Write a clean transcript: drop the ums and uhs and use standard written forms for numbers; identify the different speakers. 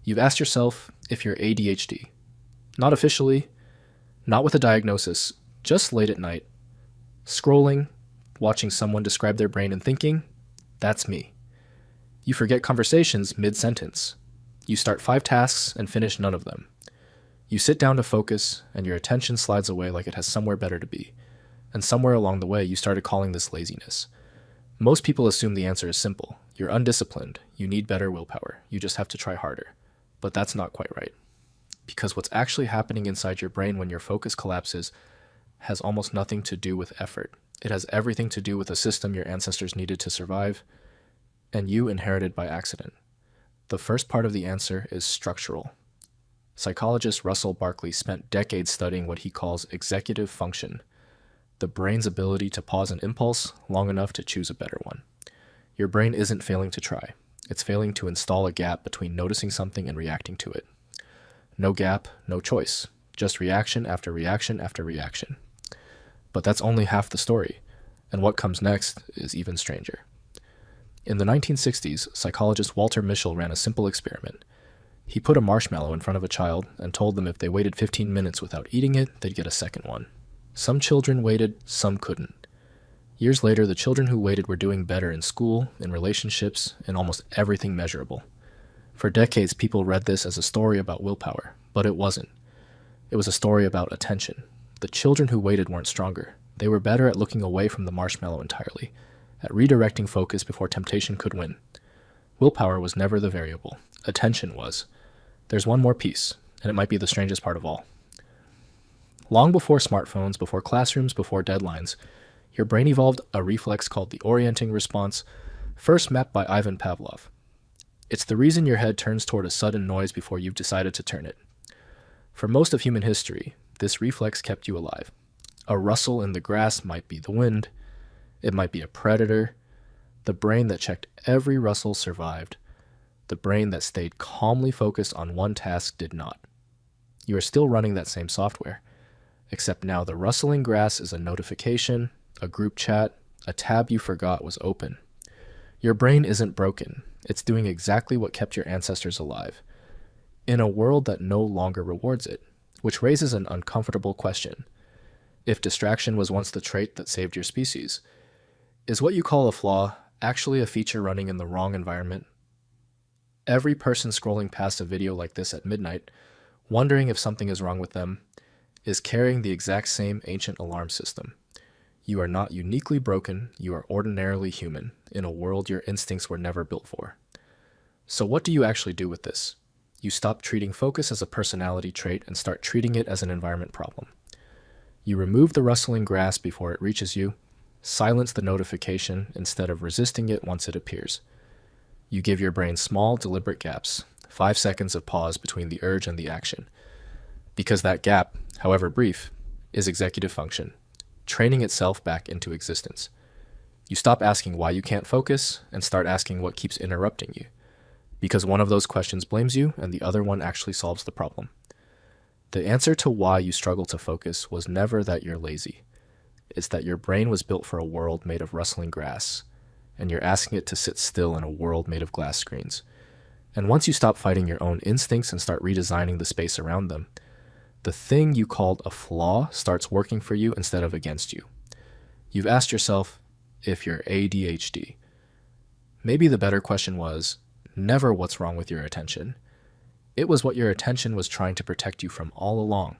Speaker 1: You've asked yourself if you're ADHD. Not officially, not with a diagnosis, just late at night. Scrolling, watching someone describe their brain and thinking, that's me. You forget conversations mid-sentence. You start 5 tasks and finish none of them. You sit down to focus, and your attention slides away like it has somewhere better to be. And somewhere along the way, you started calling this laziness. Most people assume the answer is simple. You're undisciplined. You need better willpower. You just have to try harder. But that's not quite right. Because what's actually happening inside your brain when your focus collapses has almost nothing to do with effort. It has everything to do with a system your ancestors needed to survive, and you inherited by accident. The first part of the answer is structural. Psychologist Russell Barkley spent decades studying what he calls executive function, the brain's ability to pause an impulse long enough to choose a better one. Your brain isn't failing to try. It's failing to install a gap between noticing something and reacting to it. No gap, no choice. Just reaction after reaction after reaction. But that's only half the story, and what comes next is even stranger. In the 1960s, psychologist Walter Mischel ran a simple experiment. He put a marshmallow in front of a child and told them if they waited 15 minutes without eating it, they'd get a second one. Some children waited, some couldn't. Years later, the children who waited were doing better in school, in relationships, in almost everything measurable. For decades, people read this as a story about willpower, but it wasn't. It was a story about attention. The children who waited weren't stronger. They were better at looking away from the marshmallow entirely, at redirecting focus before temptation could win. Willpower was never the variable. Attention was. There's one more piece, and it might be the strangest part of all. Long before smartphones, before classrooms, before deadlines, your brain evolved a reflex called the orienting response, first mapped by Ivan Pavlov. It's the reason your head turns toward a sudden noise before you've decided to turn it. For most of human history, this reflex kept you alive. A rustle in the grass might be the wind. It might be a predator. The brain that checked every rustle survived. The brain that stayed calmly focused on one task did not. You are still running that same software, except now the rustling grass is a notification, a group chat, a tab you forgot was open. Your brain isn't broken. It's doing exactly what kept your ancestors alive, in a world that no longer rewards it, which raises an uncomfortable question. If distraction was once the trait that saved your species, is what you call a flaw actually a feature running in the wrong environment? Every person scrolling past a video like this at midnight, wondering if something is wrong with them, is carrying the exact same ancient alarm system. You are not uniquely broken, you are ordinarily human, in a world your instincts were never built for. So what do you actually do with this? You stop treating focus as a personality trait and start treating it as an environment problem. You remove the rustling grass before it reaches you, silence the notification instead of resisting it once it appears. You give your brain small, deliberate gaps, 5 seconds of pause between the urge and the action. Because that gap, however brief, is executive function, training itself back into existence. You stop asking why you can't focus and start asking what keeps interrupting you. Because one of those questions blames you and the other one actually solves the problem. The answer to why you struggle to focus was never that you're lazy. It's that your brain was built for a world made of rustling grass, and you're asking it to sit still in a world made of glass screens. And once you stop fighting your own instincts and start redesigning the space around them, the thing you called a flaw starts working for you instead of against you. You've asked yourself if you're ADHD. Maybe the better question was never what's wrong with your attention. It was what your attention was trying to protect you from all along.